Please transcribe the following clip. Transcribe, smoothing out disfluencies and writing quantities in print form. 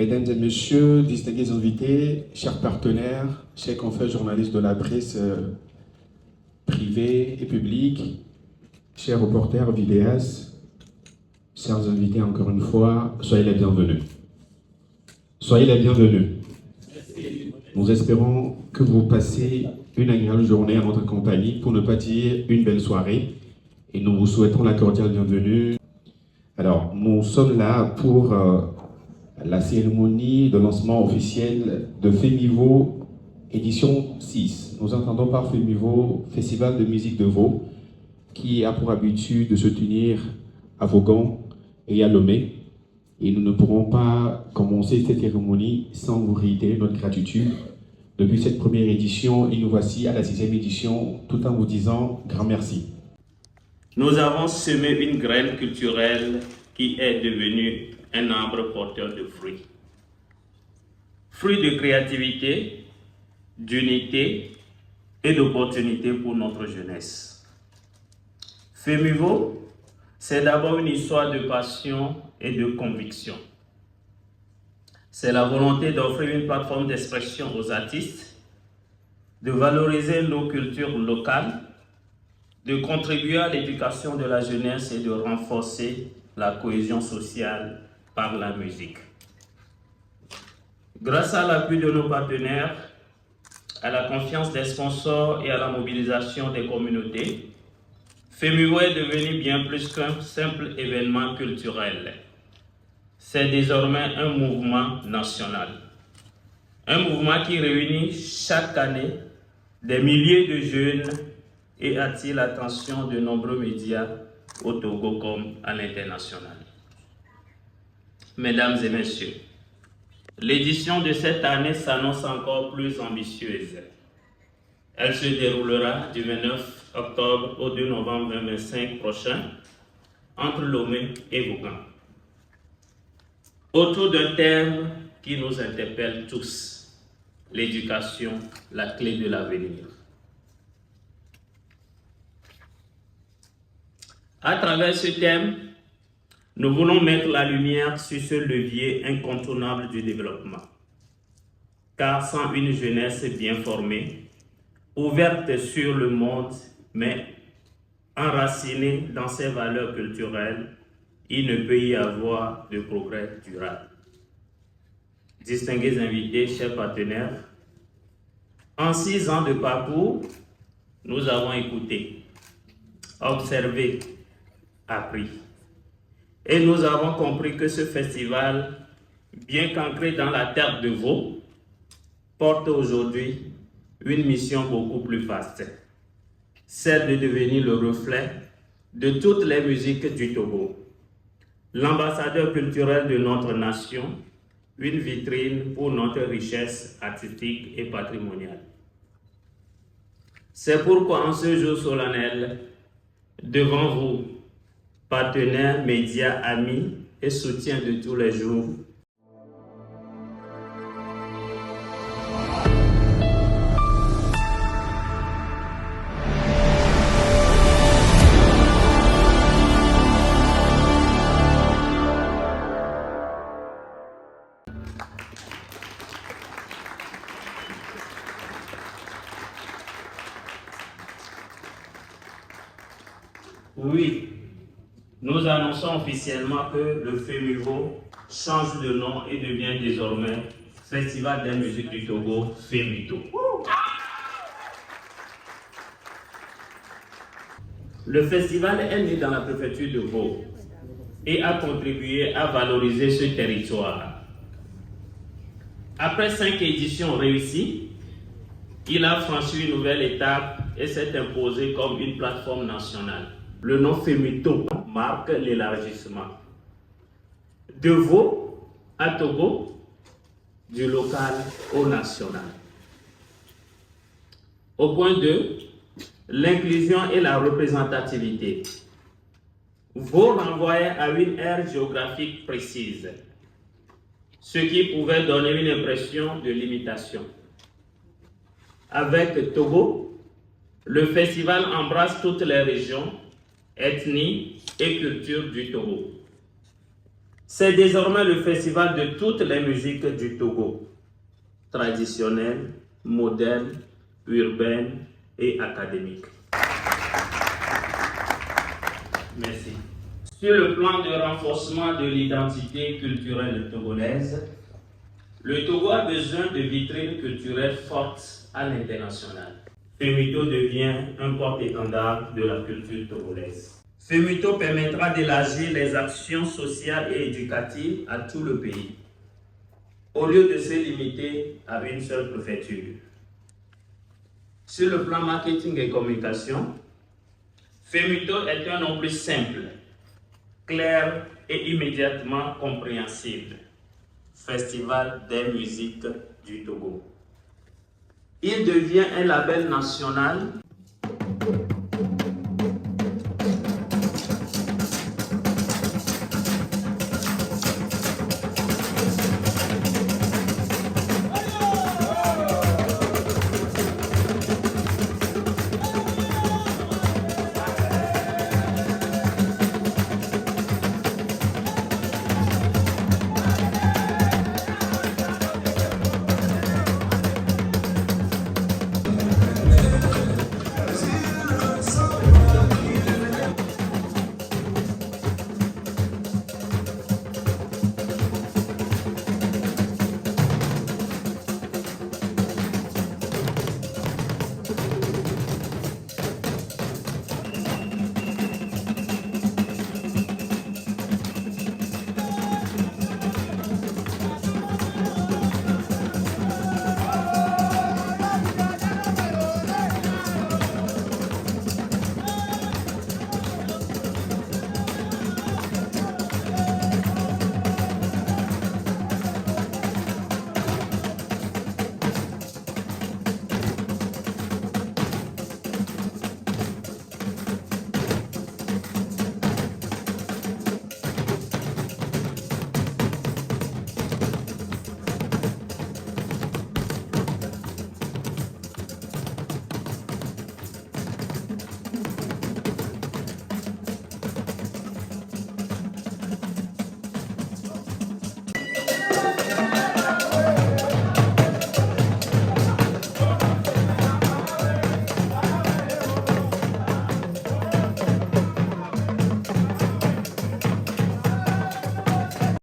Mesdames et messieurs, distingués invités, chers partenaires, chers confrères journalistes de la presse privée et publique, chers reporters, vidéastes, chers invités encore une fois, soyez les bienvenus. Soyez les bienvenus. Nous espérons que vous passez une agréable journée en notre compagnie, pour ne pas dire une belle soirée, et nous vous souhaitons la cordiale bienvenue. Alors, nous sommes là pour la cérémonie de lancement officiel de FEMIVO édition 6. Nous entendons par FEMIVO, Festival de musique de Vaud, qui a pour habitude de se tenir à Vaughan et à Lomé. Et nous ne pourrons pas commencer cette cérémonie sans vous réitérer notre gratitude depuis cette première édition, et nous voici à la 6e édition, tout en vous disant grand merci. Nous avons semé une graine culturelle qui est devenue un arbre porteur de fruits. Fruits de créativité, d'unité et d'opportunité pour notre jeunesse. FEMIVO, c'est d'abord une histoire de passion et de conviction. C'est la volonté d'offrir une plateforme d'expression aux artistes, de valoriser nos cultures locales, de contribuer à l'éducation de la jeunesse et de renforcer la cohésion sociale par la musique. Grâce à l'appui de nos partenaires, à la confiance des sponsors et à la mobilisation des communautés, FEMIVO est devenu bien plus qu'un simple événement culturel. C'est désormais un mouvement national. Un mouvement qui réunit chaque année des milliers de jeunes et attire l'attention de nombreux médias au Togo comme à l'international. Mesdames et messieurs, l'édition de cette année s'annonce encore plus ambitieuse. Elle se déroulera du 29 octobre au 2 novembre 2025 prochain entre Lomé et Vaughan, autour d'un thème qui nous interpelle tous: l'éducation, la clé de l'avenir. À travers ce thème, nous voulons mettre la lumière sur ce levier incontournable du développement. Car sans une jeunesse bien formée, ouverte sur le monde, mais enracinée dans ses valeurs culturelles, il ne peut y avoir de progrès durable. Distingués invités, chers partenaires, en 6 ans de parcours, nous avons écouté, observé, appris. Et nous avons compris que ce festival, bien qu'ancré dans la terre de Vaud, porte aujourd'hui une mission beaucoup plus vaste, celle de devenir le reflet de toutes les musiques du Togo, l'ambassadeur culturel de notre nation, une vitrine pour notre richesse artistique et patrimoniale. C'est pourquoi en ce jour solennel, devant vous, partenaires, médias, amis et soutiens de tous les jours, oui, nous annonçons officiellement que le FEMIVO change de nom et devient désormais Festival des musiques du Togo, FEMITO. Le festival est né dans la préfecture de Vaud et a contribué à valoriser ce territoire. Après 5 éditions réussies, il a franchi une nouvelle étape et s'est imposé comme une plateforme nationale. Le nom FEMITO marque l'élargissement. De Vaud à Togo, du local au national. Au point 2, l'inclusion et la représentativité. Vaud renvoyait à une aire géographique précise, ce qui pouvait donner une impression de limitation. Avec Togo, le festival embrasse toutes les régions, ethnies et cultures du Togo. C'est désormais le festival de toutes les musiques du Togo, traditionnelles, modernes, urbaines et académiques. Merci. Sur le plan de renforcement de l'identité culturelle togolaise, le Togo a besoin de vitrines culturelles fortes à l'international. FEMUTO devient un porte-étendard de la culture togolaise. FEMUTO permettra d'élargir les actions sociales et éducatives à tout le pays, au lieu de se limiter à une seule préfecture. Sur le plan marketing et communication, FEMUTO est un nom plus simple, clair et immédiatement compréhensible. Festival des musiques du Togo. Il devient un label national